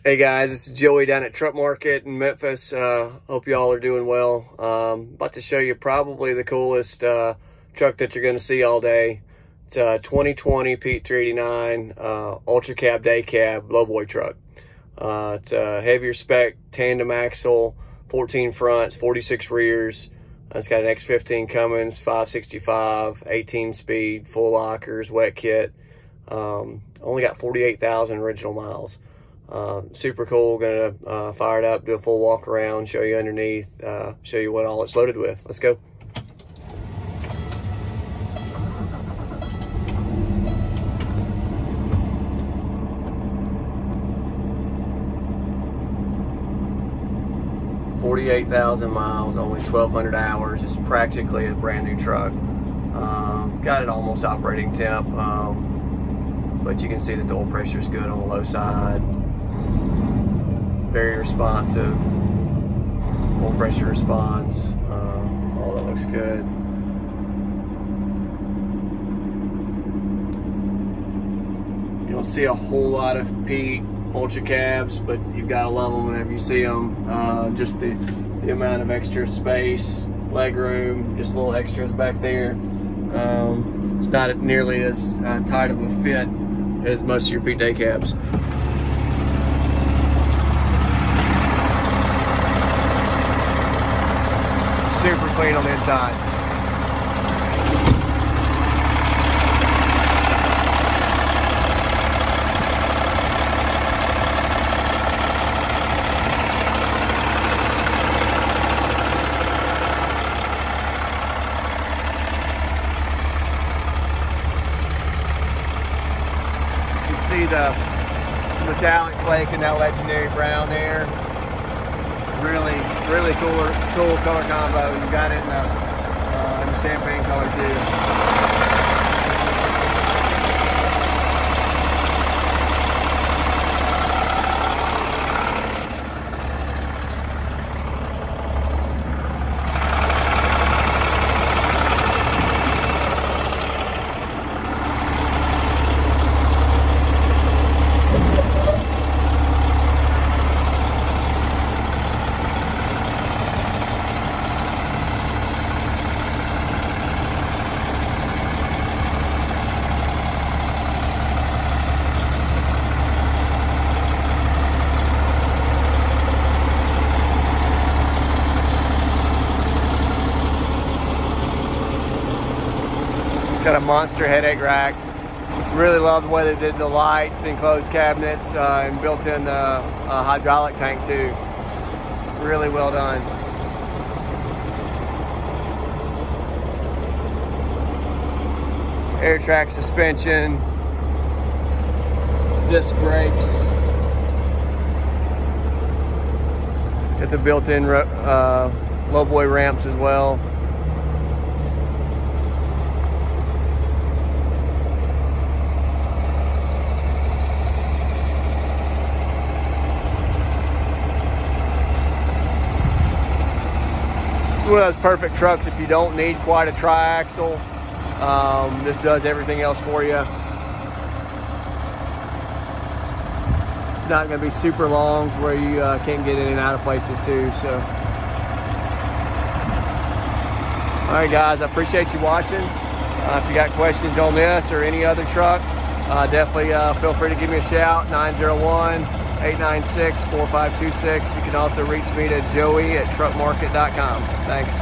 Hey guys, this is Joey down at Truck Market in Memphis. Hope y'all are doing well. About to show you probably the coolest truck that you're going to see all day. It's a 2020 Pete 389 Ultra Cab Day Cab lowboy truck. It's a heavier spec tandem axle, 14 fronts, 46 rears. It's got an X15 Cummins 565, 18 speed, full lockers, wet kit. Only got 48,000 original miles. Super cool. Gonna fire it up, do a full walk around, show you underneath, show you what all it's loaded with. Let's go. $48,000 miles, only 1,200 hours. It's practically a brand new truck. Got it almost operating temp, but you can see that the oil pressure is good on the low side. Very responsive. Oil pressure response. All that looks good. You don't see a whole lot of Pete Ultra Cabs, but you've got to love them whenever you see them. Just the amount of extra space, leg room, just little extras back there. It's not nearly as tight of a fit as most of your Pete Day Cabs. Super clean on the inside. You can see the metallic flake in that legendary brown there. Really cool color combo. You got it in the champagne color too. Got a monster headache rack. Really love the way they did the lights, the enclosed cabinets, and built in the hydraulic tank too. Really well done. Air track suspension, disc brakes. Got the built-in lowboy ramps as well. One of those perfect trucks if you don't need quite a tri-axle. This does everything else for you. It's not going to be super long to where you can't get in and out of places too. So, all right, guys, I appreciate you watching. If you got questions on this or any other truck, definitely feel free to give me a shout. 901-896-4526. You can also reach me at joey@truckmarket.com. Thanks.